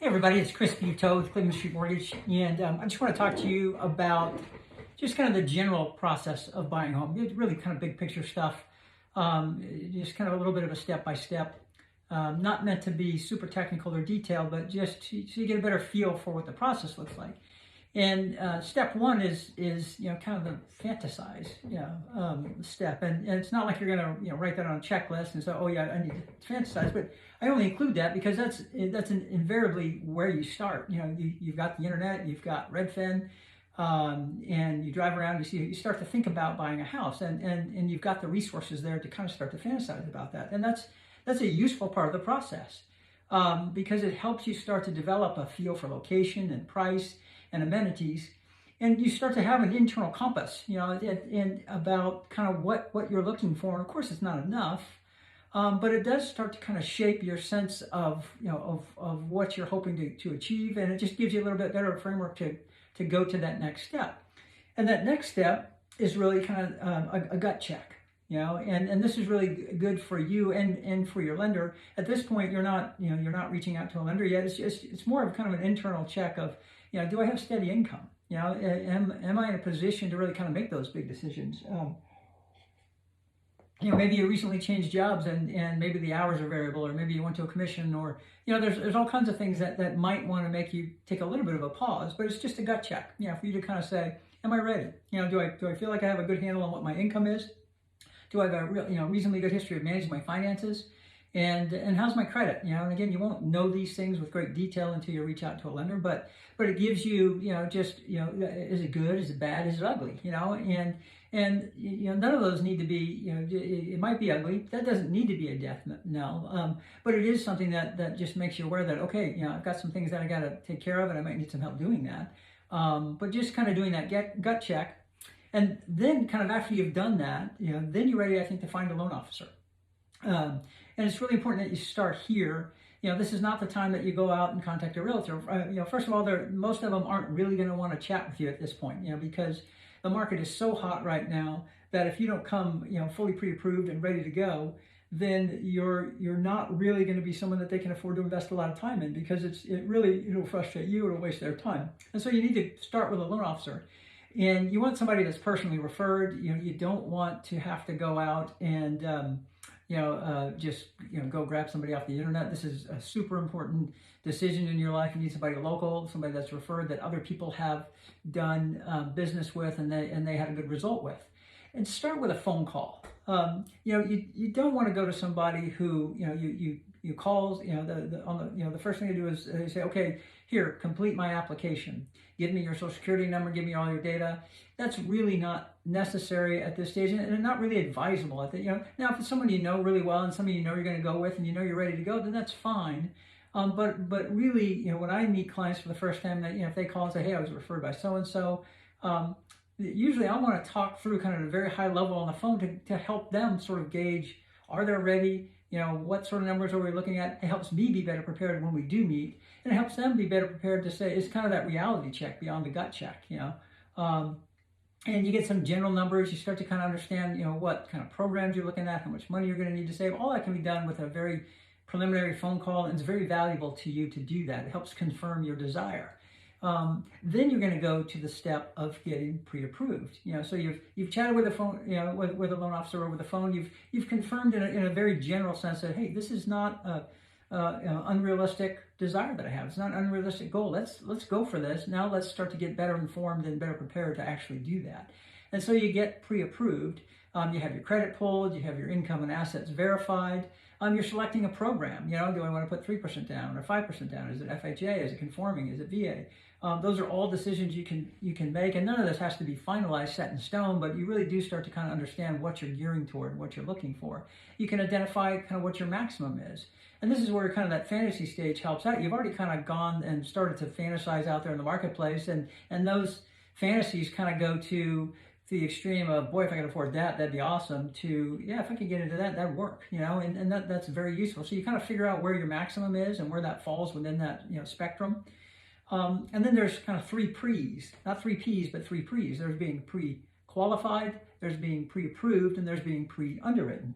Hey everybody, it's Chris Buteau with Cleveland Street Mortgage, and I just want to talk to you about just kind of the general process of buying a home. It's really kind of big picture stuff, just kind of a little bit of a step-by-step, not meant to be super technical or detailed, but just so you get a better feel for what the process looks like. And step one is kind of the fantasize step, and it's not like you're gonna write that on a checklist and say, oh yeah, I need to fantasize, but I only include that because that's invariably where you start. You've got the internet, you've got Redfin, and you drive around, you start to think about buying a house, and you've got the resources there to kind of start to fantasize about that, and that's a useful part of the process because it helps you start to develop a feel for location and price and amenities, and you start to have an internal compass, and about kind of what you're looking for. And of course, it's not enough, but it does start to kind of shape your sense of of what you're hoping to achieve, and it just gives you a little bit better framework to go to that next step. And that next step is really kind of a gut check, and this is really good for you and for your lender. At this point, you're not reaching out to a lender yet. It's more of kind of an internal check of, do I have steady income? Am I in a position to really kind of make those big decisions? Maybe you recently changed jobs and maybe the hours are variable, or maybe you went to a commission, or there's all kinds of things that might want to make you take a little bit of a pause, but it's just a gut check, for you to kind of say, am I ready? Do I feel like I have a good handle on what my income is? Do I have a reasonably good history of managing my finances? And how's my credit? And again, you won't know these things with great detail until you reach out to a lender, but it gives you, is it good? Is it bad? Is it ugly? And none of those need to be, it might be ugly. That doesn't need to be a death knell. But it is something that just makes you aware that, okay, I've got some things that I got to take care of, and I might need some help doing that. But just kind of doing that gut check. And then kind of after you've done that, then you're ready, I think, to find a loan officer. And it's really important that you start here. This is not the time that you go out and contact a realtor. First of all, most of them aren't really going to want to chat with you at this point, because the market is so hot right now that if you don't come, fully pre-approved and ready to go, then you're not really going to be someone that they can afford to invest a lot of time in, because it'll frustrate you, it'll waste their time. And so you need to start with a loan officer. And you want somebody that's personally referred. You don't want to have to go out and just go grab somebody off the internet. This is a super important decision in your life. You need somebody local, somebody that's referred, that other people have done business with, and they had a good result with. And start with a phone call. You don't want to go to somebody who you calls. The first thing they do is they say, okay, here, complete my application. Give me your social security number. Give me all your data. That's really not necessary at this stage, and not really advisable. Now, if it's someone you know really well and somebody you're going to go with, and you're ready to go, then that's fine. But really, when I meet clients for the first time, that if they call and say, hey, I was referred by so and so, usually I want to talk through kind of at a very high level on the phone to help them sort of gauge, are they ready? What sort of numbers are we looking at? It helps me be better prepared when we do meet, and it helps them be better prepared to say, it's kind of that reality check beyond the gut check, and you get some general numbers. You start to kind of understand, what kind of programs you're looking at, how much money you're going to need to save. All that can be done with a very preliminary phone call, and it's very valuable to you to do that. It helps confirm your desire. Then you're going to go to the step of getting pre-approved. So you've chatted with a phone, with a loan officer over the phone. You've confirmed in a very general sense that, hey, this is not a unrealistic desire that I have. It's not an unrealistic goal. Let's go for this. Now let's start to get better informed and better prepared to actually do that. And so you get pre-approved. You have your credit pulled. You have your income and assets verified. You're selecting a program. Do I want to put 3% down or 5% down? Is it FHA? Is it conforming? Is it VA? Those are all decisions you can make, and none of this has to be finalized, set in stone, but you really do start to kind of understand what you're gearing toward and what you're looking for. You can identify kind of what your maximum is. And this is where kind of that fantasy stage helps out. You've already kind of gone and started to fantasize out there in the marketplace, and those fantasies kind of go to the extreme of, boy, if I could afford that, that'd be awesome, to, yeah, if I could get into that, that'd work, and that's very useful. So you kind of figure out where your maximum is and where that falls within that, spectrum. And then there's kind of three pre's, not three P's, but three pre's. There's being pre-qualified, there's being pre-approved, and there's being pre-underwritten.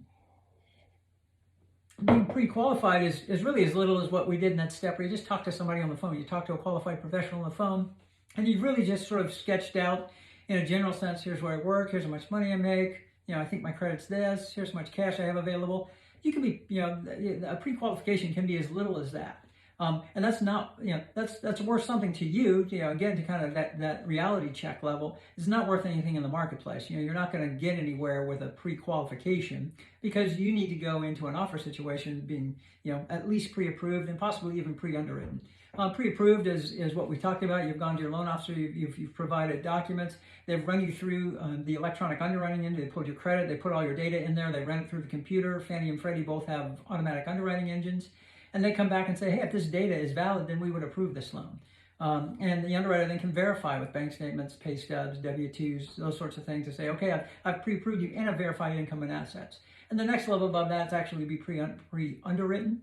being pre-qualified is really as little as what we did in that step where you just talk to somebody on the phone. You talk to a qualified professional on the phone, and you've really just sort of sketched out in a general sense, here's where I work, here's how much money I make, I think my credit's this, here's how much cash I have available. You can be, a pre-qualification can be as little as that. And that's not, that's worth something to you, again, to kind of that reality check level. It's not worth anything in the marketplace. You're not going to get anywhere with a pre-qualification because you need to go into an offer situation being, at least pre-approved and possibly even pre-underwritten. Pre-approved is what we talked about. You've gone to your loan officer, you've provided documents. They've run you through the electronic underwriting engine. They put your credit, they put all your data in there, they run it through the computer. Fannie and Freddie both have automatic underwriting engines. And they come back and say, hey, if this data is valid, then we would approve this loan. And the underwriter then can verify with bank statements, pay stubs, W-2s, those sorts of things to say, okay, I've pre-approved you and I've verified income and assets. And the next level above that is actually be pre-underwritten.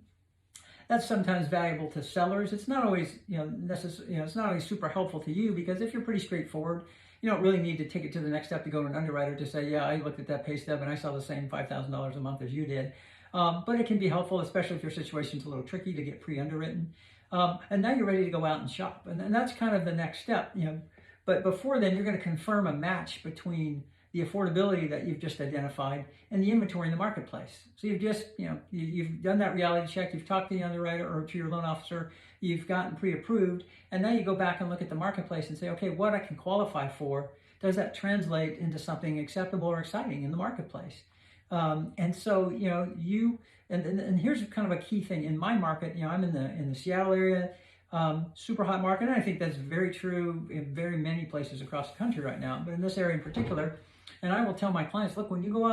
That's sometimes valuable to sellers. It's not always, it's not always super helpful to you because if you're pretty straightforward, you don't really need to take it to the next step to go to an underwriter to say, yeah, I looked at that pay stub and I saw the same $5,000 a month as you did. But it can be helpful, especially if your situation's a little tricky, to get pre-underwritten. And now you're ready to go out and shop. And that's kind of the next step, But before then, you're going to confirm a match between the affordability that you've just identified and the inventory in the marketplace. So you've just, you've done that reality check, you've talked to the underwriter or to your loan officer, you've gotten pre-approved, and now you go back and look at the marketplace and say, okay, what I can qualify for, does that translate into something acceptable or exciting in the marketplace? And so, and here's kind of a key thing in my market. I'm in the Seattle area, super hot market. And I think that's very true in very many places across the country right now, but in this area in particular. And I will tell my clients, look, when you go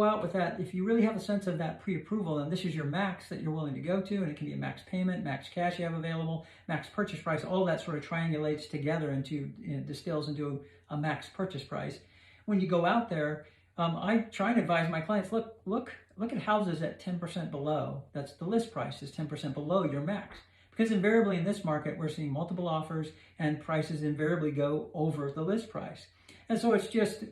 out with that, if you really have a sense of that pre-approval, and this is your max that you're willing to go to, and it can be a max payment, max cash you have available, max purchase price, all that sort of triangulates together into, distills into a max purchase price. When you go out there, I try and advise my clients, look at houses at 10% below. That's the list price is 10% below your max. Because invariably in this market, we're seeing multiple offers and prices invariably go over the list price. And so it's just,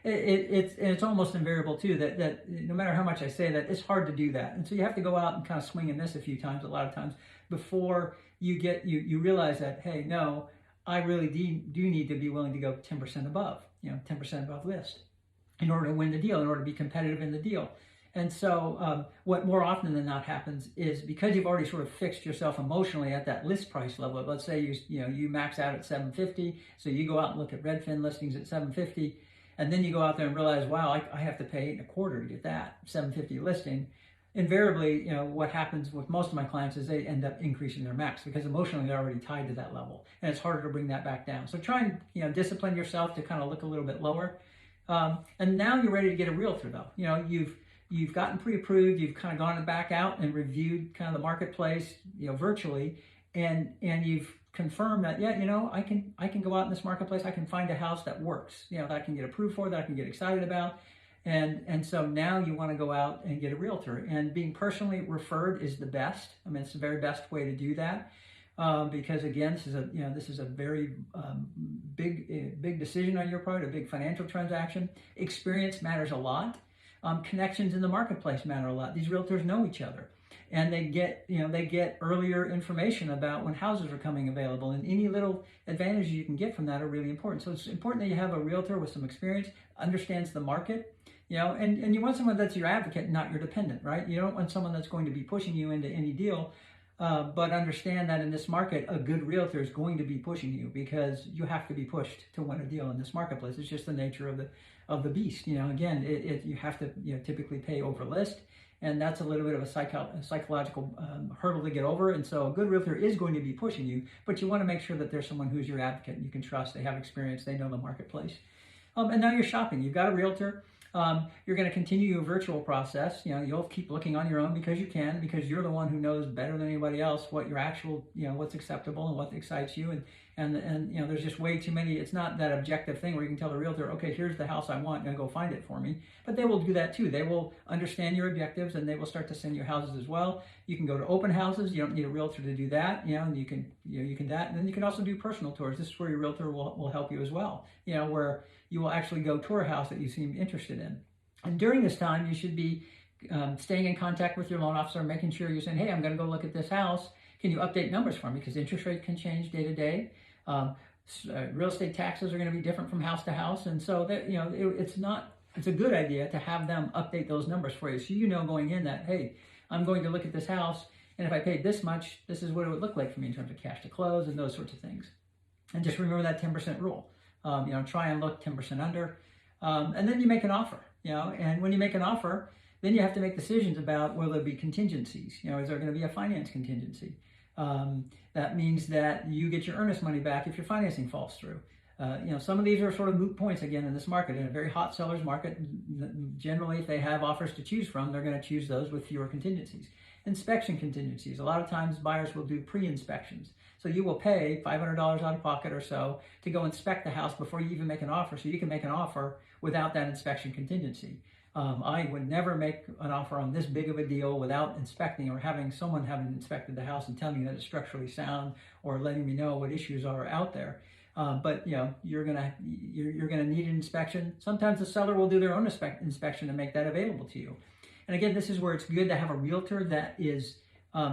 it's almost invariable too that no matter how much I say that, it's hard to do that. And so you have to go out and kind of swing and miss a few times, a lot of times, before you realize that, hey, no, I really do need to be willing to go 10% above, 10% above list, in order to win the deal, in order to be competitive in the deal. And so what more often than not happens is because you've already sort of fixed yourself emotionally at that list price level. Let's say you max out at $750, so you go out and look at Redfin listings at $750, and then you go out there and realize, wow, I have to pay $8.25 to get that $750 listing. Invariably, what happens with most of my clients is they end up increasing their max because emotionally they're already tied to that level, and it's harder to bring that back down. So try and discipline yourself to kind of look a little bit lower. And now you're ready to get a realtor though. You've gotten pre-approved, you've kind of gone back out and reviewed kind of the marketplace, virtually, and you've confirmed that, I can go out in this marketplace, I can find a house that works, that I can get approved for, that I can get excited about. And so now you want to go out and get a realtor. And being personally referred is the best. I mean, it's the very best way to do that. Because again, this is a very big decision on your part, a big financial transaction. Experience matters a lot. Connections in the marketplace matter a lot. These realtors know each other, and they get earlier information about when houses are coming available, and any little advantages you can get from that are really important. So it's important that you have a realtor with some experience, understands the market, and you want someone that's your advocate, not your dependent, right? You don't want someone that's going to be pushing you into any deal. But understand that in this market, a good realtor is going to be pushing you because you have to be pushed to win a deal in this marketplace. It's just the nature of the beast. Again, you have to typically pay over list, and that's a little bit of a psychological hurdle to get over. And so a good realtor is going to be pushing you, but you want to make sure that there's someone who's your advocate and you can trust. They have experience, they know the marketplace. And now you're shopping. You've got a realtor. You're going to continue your virtual process. You'll keep looking on your own because you can, because you're the one who knows better than anybody else what your actual, what's acceptable and what excites you. And there's just way too many. It's not that objective thing where you can tell the realtor, okay, here's the house I want, and go find it for me. But they will do that too. They will understand your objectives, and they will start to send you houses as well. You can go to open houses. You don't need a realtor to do that. And you can that, and then you can also do personal tours. This is where your realtor will help you as well. Where you will actually go tour a house that you seem interested in. And during this time, you should be staying in contact with your loan officer, making sure you're saying, hey, I'm going to go look at this house. Can you update numbers for me? Because interest rate can change day to day. Real estate taxes are going to be different from house to house. And so that, it's a good idea to have them update those numbers for you. So you know going in that, hey, I'm going to look at this house, and if I paid this much, this is what it would look like for me in terms of cash to close and those sorts of things. And just remember that 10% rule. Try and look 10% under. And then you make an offer, and when you make an offer, then you have to make decisions about will there be contingencies. Is there going to be a finance contingency? That means that you get your earnest money back if your financing falls through. Some of these are sort of moot points again in this market. In a very hot seller's market, generally, if they have offers to choose from, they're going to choose those with fewer contingencies. Inspection contingencies. A lot of times buyers will do pre-inspections. So you will pay $500 out of pocket or so to go inspect the house before you even make an offer, so you can make an offer without that inspection contingency. I would never make an offer on this big of a deal without inspecting or having someone having inspected the house and telling me that it's structurally sound or letting me know what issues are out there. But you're gonna need an inspection. Sometimes the seller will do their own inspection and make that available to you. And again, this is where it's good to have a realtor that is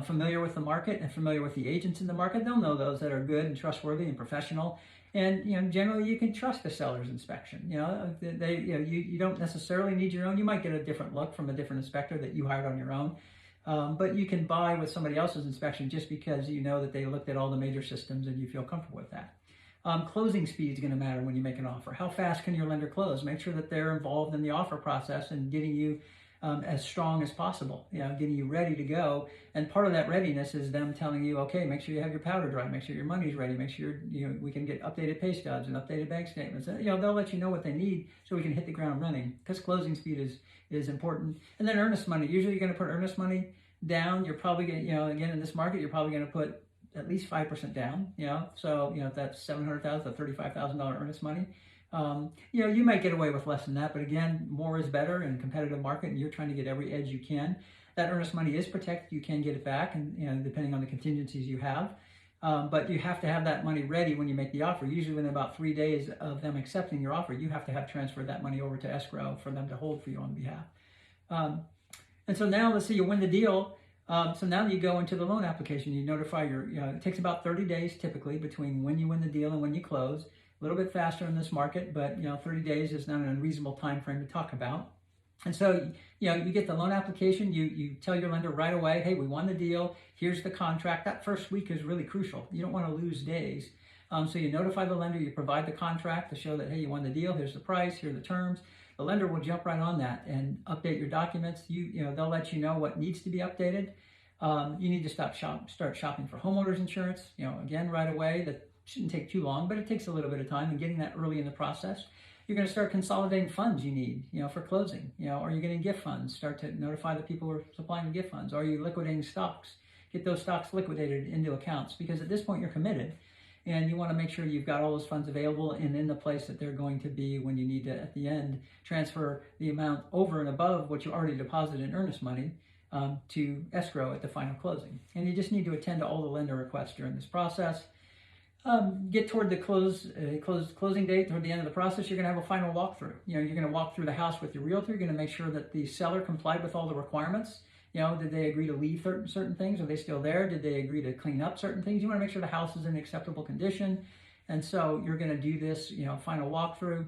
familiar with the market and familiar with the agents in the market. They'll know those that are good and trustworthy and professional. And generally you can trust the seller's inspection. You don't necessarily need your own. You might get a different look from a different inspector that you hired on your own. But you can buy with somebody else's inspection just because you know that they looked at all the major systems and you feel comfortable with that. Closing speed is going to matter when you make an offer. How fast can your lender close? Make sure that they're involved in the offer process and getting you as strong as possible, getting you ready to go. And part of that readiness is them telling you, okay, make sure you have your powder dry, make sure your money's ready, make sure we can get updated pay stubs and updated bank statements. They'll let you know what they need so we can hit the ground running, because closing speed is important. And then earnest money. Usually you're going to put earnest money down. You're probably going to, again, in this market, you're probably going to put at least 5% down. So if that's $700,000 to $35,000 earnest money. You might get away with less than that, but again, more is better in a competitive market, and you're trying to get every edge you can. That earnest money is protected. You can get it back, and depending on the contingencies you have. But you have to have that money ready when you make the offer. Usually within about 3 days of them accepting your offer, you have to have transferred that money over to escrow for them to hold for you on behalf. And so now, let's say you win the deal. So now you go into the loan application. You notify it takes about 30 days typically between when you win the deal and when you close. A little bit faster in this market, but 30 days is not an unreasonable time frame to talk about. And so you get the loan application. You tell your lender right away, hey, we won the deal. Here's the contract. That first week is really crucial. You don't want to lose days. So you notify the lender. You provide the contract to show that, hey, you won the deal. Here's the price. Here are the terms. The lender will jump right on that and update your documents. They'll let you know what needs to be updated. You need to start shopping for homeowners insurance. Again, right away. That shouldn't take too long, but it takes a little bit of time, and getting that early in the process. You're going to start consolidating funds you need, for closing. Are you getting gift funds? Start to notify the people who are supplying the gift funds. Are you liquidating stocks? Get those stocks liquidated into accounts, because at this point you're committed, and you want to make sure you've got all those funds available and in the place that they're going to be when you need to, at the end, transfer the amount over and above what you already deposited in earnest money to escrow at the final closing. And you just need to attend to all the lender requests during this process. Get toward the closing date, toward the end of the process, you're going to have a final walkthrough. You're going to walk through the house with your realtor. You're going to make sure that the seller complied with all the requirements. Did they agree to leave certain things? Are they still there? Did they agree to clean up certain things? You want to make sure the house is in acceptable condition. And so you're going to do this, final walkthrough.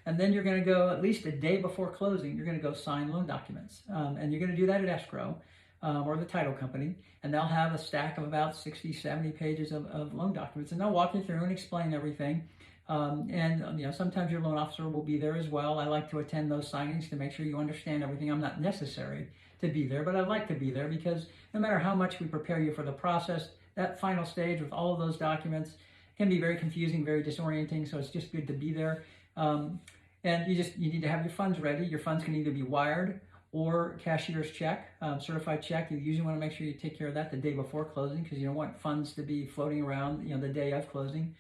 And then you're going to go at least a day before closing. You're going to go sign loan documents. And you're going to do that at escrow. Or the title company, and they'll have a stack of about 60, 70 pages of loan documents, and they'll walk you through and explain everything. Sometimes your loan officer will be there as well. I like to attend those signings to make sure you understand everything. I'm not necessary to be there, but I'd like to be there, because no matter how much we prepare you for the process, that final stage with all of those documents can be very confusing, very disorienting, so it's just good to be there. And you need to have your funds ready. Your funds can either be wired or cashier's check, certified check. You usually want to make sure you take care of that the day before closing, because you don't want funds to be floating around, the day of closing.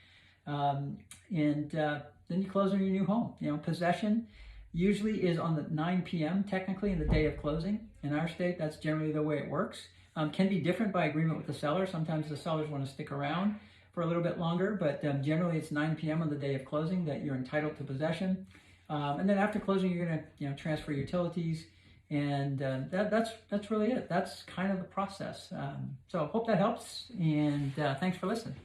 Then you close on your new home. Possession usually is on the 9 p.m. technically in the day of closing. In our state, that's generally the way it works. Can be different by agreement with the seller. Sometimes the sellers want to stick around for a little bit longer, but generally it's 9 p.m. on the day of closing that you're entitled to possession. And then after closing, you're going to transfer utilities And that's really it. That's kind of the process. So hope that helps, and thanks for listening.